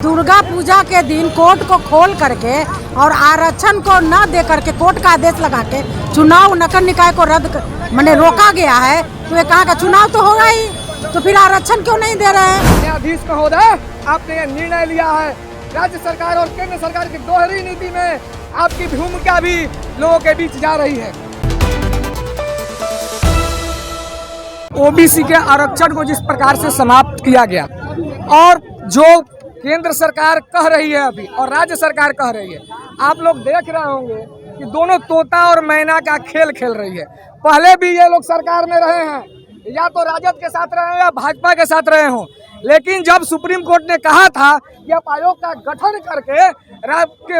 दुर्गा पूजा के दिन कोर्ट को खोल करके और आरक्षण को न दे करके कोर्ट का आदेश लगा के चुनाव नगर निकाय को मैंने रोका गया है। तो ये कहाँ का चुनाव तो होगा ही, तो फिर आरक्षण क्यों नहीं दे रहे हैं? न्यायाधीश महोदय, आपने ये निर्णय लिया है। राज्य सरकार और केंद्र सरकार की दोहरी नीति में आपकी भूमिका भी लोगों के बीच जा रही है। ओबीसी के आरक्षण को जिस प्रकार से समाप्त किया गया और जो केंद्र सरकार कह रही है अभी और राज्य सरकार कह रही है, आप लोग देख रहे होंगे कि दोनों तोता और मैना का खेल खेल रही है। पहले भी ये लोग सरकार में रहे हैं, या तो राजद के साथ रहे या भाजपा के साथ रहे हों, लेकिन जब सुप्रीम कोर्ट ने कहा था कि आप आयोग का गठन करके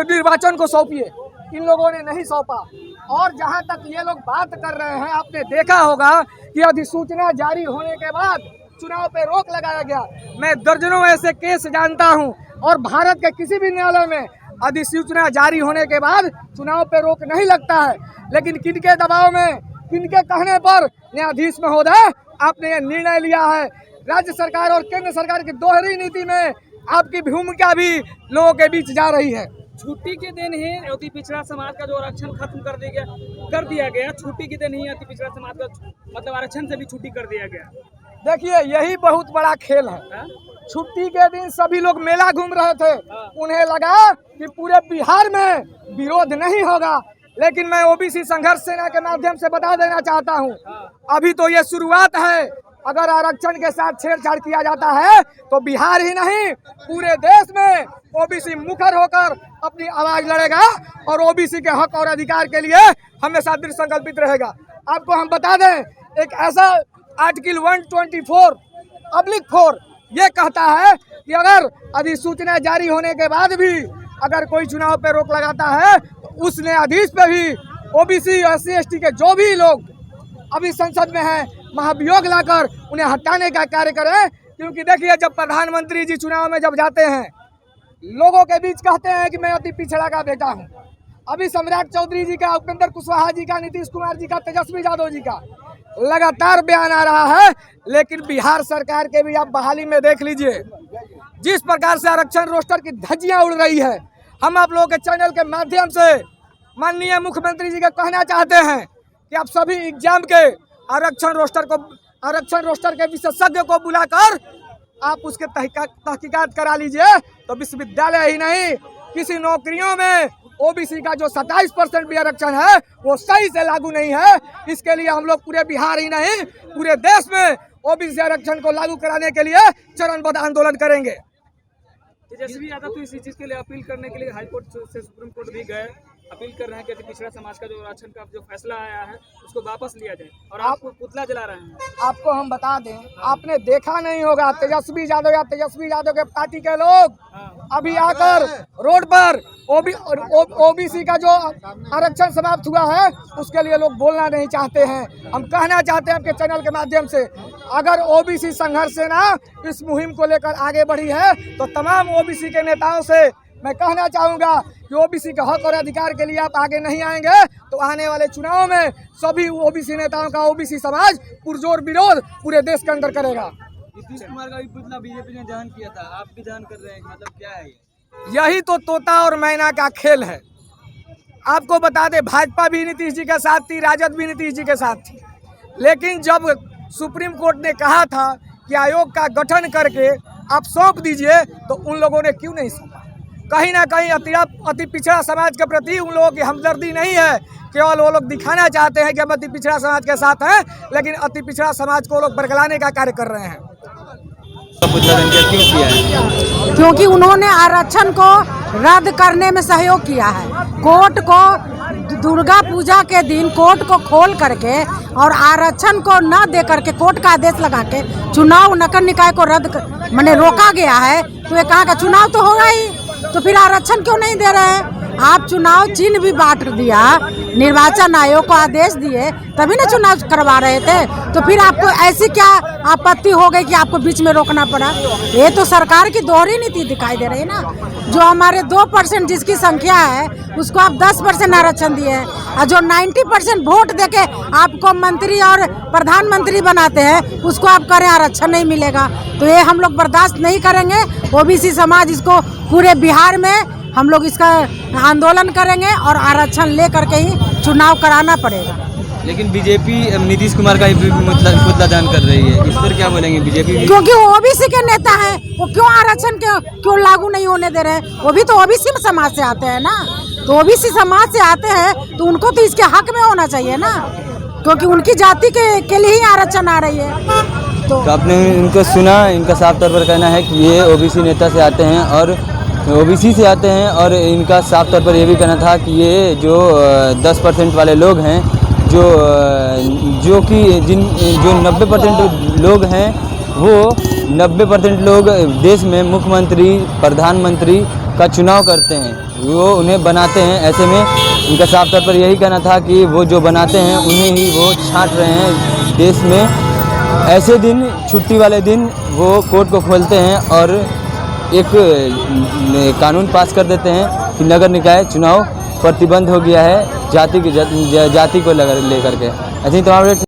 निर्वाचन को सौंपिए, इन लोगों ने नहीं सौंपा। और जहां तक ये लोग बात कर रहे हैं, आपने देखा होगा कि अधिसूचना जारी होने के बाद चुनाव पे रोक लगाया गया। मैं दर्जनों ऐसे केस जानता हूं और भारत के किसी भी न्यायालय में अधिसूचना जारी होने के बाद चुनाव पे रोक नहीं लगता है। लेकिन किनके दबाव में, किनके कहने पर न्यायाधीश महोदय आपने ये निर्णय लिया है? राज्य सरकार और केंद्र सरकार की दोहरी नीति में आपकी भूमिका भी लोगों के बीच जा रही है। छुट्टी के दिन ही अति पिछड़ा समाज का जो आरक्षण खत्म कर दिया गया। छुट्टी के दिन ही अति पिछड़ा समाज का मतलब आरक्षण से भी छुट्टी कर दिया गया। देखिए, यही बहुत बड़ा खेल है। छुट्टी के दिन सभी लोग मेला घूम रहे थे, उन्हें लगा कि पूरे बिहार में विरोध नहीं होगा। लेकिन मैं ओबीसी संघर्ष सेना के माध्यम से बता देना चाहता हूं, अभी तो ये शुरुआत है। अगर आरक्षण के साथ छेड़छाड़ किया जाता है तो बिहार ही नहीं पूरे देश में ओबीसी मुखर होकर अपनी आवाज लड़ेगा और ओबीसी के हक और अधिकार के लिए हमेशा दृढ़ संकल्पित रहेगा। आपको हम बता दें, एक ऐसा आर्टिकल 124(4) ये कहता है कि अगर अधिसूचना जारी होने के बाद भी अगर कोई चुनाव पे रोक लगाता है तो उस न्यायाधीश पे भी ओबीसी SC ST के जो भी लोग अभी संसद में हैं, महाभियोग लाकर उन्हें हटाने का कार्य करें। क्योंकि देखिए, जब प्रधानमंत्री जी चुनाव में जब जाते हैं, लोगों के बीच कहते हैं कि मैं अति पिछड़ा का बेटा हूँ। अभी सम्राट चौधरी जी का, उपेंद्र कुशवाहा जी का, नीतीश कुमार जी का, तेजस्वी यादव जी का लगातार बयान आ रहा है। लेकिन बिहार सरकार के भी आप बहाली में देख लीजिए, जिस प्रकार से आरक्षण रोस्टर की धज्जियां उड़ रही है। हम आप लोगों के चैनल के माध्यम से माननीय मुख्यमंत्री जी का कहना चाहते हैं कि आप सभी एग्जाम के आरक्षण रोस्टर के विशेषज्ञ को बुलाकर आप उसके तहकीकात करा लीजिए। तो विश्वविद्यालय ही नहीं, किसी नौकरियों में ओबीसी का जो 27% भी आरक्षण है वो सही से लागू नहीं है। इसके लिए हम लोग पूरे बिहार ही नहीं पूरे देश में ओबीसी आरक्षण को लागू कराने के लिए चरणबद्ध आंदोलन करेंगे। तेजस्वी यादव तो इसी चीज के लिए अपील करने के लिए हाईकोर्ट से सुप्रीम कोर्ट भी गए, अपील कर रहे हैं कि पिछड़ा समाज का जो आरक्षण का जो फैसला आया है उसको वापस लिया जाए, और आप पुतला जला रहे हैं। आपको हम बता दें, आपने देखा नहीं होगा, तेजस्वी यादव के पार्टी के लोग अभी आकर रोड पर ओबीसी का जो आरक्षण समाप्त हुआ है उसके लिए लोग बोलना नहीं चाहते हैं। हम कहना चाहते हैं आपके चैनल के माध्यम से, अगर ओबीसी संघर्ष सेना इस मुहिम को लेकर आगे बढ़ी है तो तमाम ओबीसी के नेताओं से मैं कहना चाहूँगा कि ओबीसी के हक और अधिकार के लिए आप आगे नहीं आएंगे तो आने वाले चुनाव में सभी ओबीसी नेताओं का ओबीसी समाज पुरजोर विरोध पूरे देश के अंदर करेगा। नीतीश कुमार का भी पुतला बीजेपी ने दहन किया था, आप भी दहन कर रहे हैं, मतलब क्या है? यही तो तोता और मैना का खेल है। आपको बता दें, भाजपा भी नीतीश जी के साथ थी, राजद भी नीतीश जी के साथ थी। लेकिन जब सुप्रीम कोर्ट ने कहा था कि आयोग का गठन करके आप सौंप दीजिए, तो उन लोगों ने क्यों नहीं सौंपा? कहीं ना कहीं अति पिछड़ा समाज के प्रति उन लोगों की हमदर्दी नहीं है। केवल वो लोग दिखाना चाहते हैं कि हम अति पिछड़ा समाज के साथ हैं, लेकिन अति पिछड़ा समाज को लोग बरगलाने का कार्य कर रहे हैं। क्यों किया है? क्योंकि उन्होंने आरक्षण को रद्द करने में सहयोग किया है। कोर्ट को दुर्गा पूजा के दिन कोर्ट को खोल करके और आरक्षण को न दे करके कोर्ट का आदेश लगा के चुनाव नगर निकाय को मैंने रोका गया है। तो ये कहाँ का चुनाव तो होगा ही, तो फिर आरक्षण क्यों नहीं दे रहे हैं? आप चुनाव चिन्ह भी बांट दिया, निर्वाचन आयोग को आदेश दिए, तभी ना चुनाव करवा रहे थे। तो फिर आपको ऐसी क्या आपत्ति हो गई कि आपको बीच में रोकना पड़ा? ये तो सरकार की दोहरी नीति दिखाई दे रही है ना। जो हमारे 2% जिसकी संख्या है उसको आप 10% आरक्षण दिए हैं, और जो 90% वोट देके आपको मंत्री और प्रधानमंत्री बनाते हैं उसको आप करें आरक्षण नहीं मिलेगा। तो ये हम लोग बर्दाश्त नहीं करेंगे। ओबीसी समाज इसको पूरे बिहार में हम लोग इसका आंदोलन करेंगे और आरक्षण ले करके ही चुनाव कराना पड़ेगा। लेकिन बीजेपी नीतीश कुमार का ही पुतला दान कर रही है, इस पर क्या बोलेंगे बीजेपी? क्योंकि वो ओबीसी के नेता हैं, वो क्यों आरक्षण क्यों लागू नहीं होने दे रहे हैं? वो भी तो ओबीसी समाज से आते हैं ना। तो ओबीसी समाज से आते हैं तो उनको तो इसके हक में होना चाहिए ना, क्योंकि उनकी जाति के लिए ही आरक्षण आ रही है। तो आपने इनको सुना, इनका साफ तौर पर कहना है कि ये ओबीसी नेता से आते हैं और ओबीसी से आते हैं, और इनका साफ तौर पर ये भी कहना था कि ये जो 10% वाले लोग हैं, जो कि जो 90% लोग हैं, वो 90% लोग देश में मुख्यमंत्री प्रधानमंत्री का चुनाव करते हैं, वो उन्हें बनाते हैं। ऐसे में इनका साफ तौर पर यही कहना था कि वो जो बनाते हैं उन्हें ही वो छांट रहे हैं देश में। ऐसे दिन, छुट्टी वाले दिन, वो कोर्ट को खोलते हैं और एक कानून पास कर देते हैं कि नगर निकाय चुनाव प्रतिबंध हो गया है जाति को लेकर के। ऐसे ही तमाम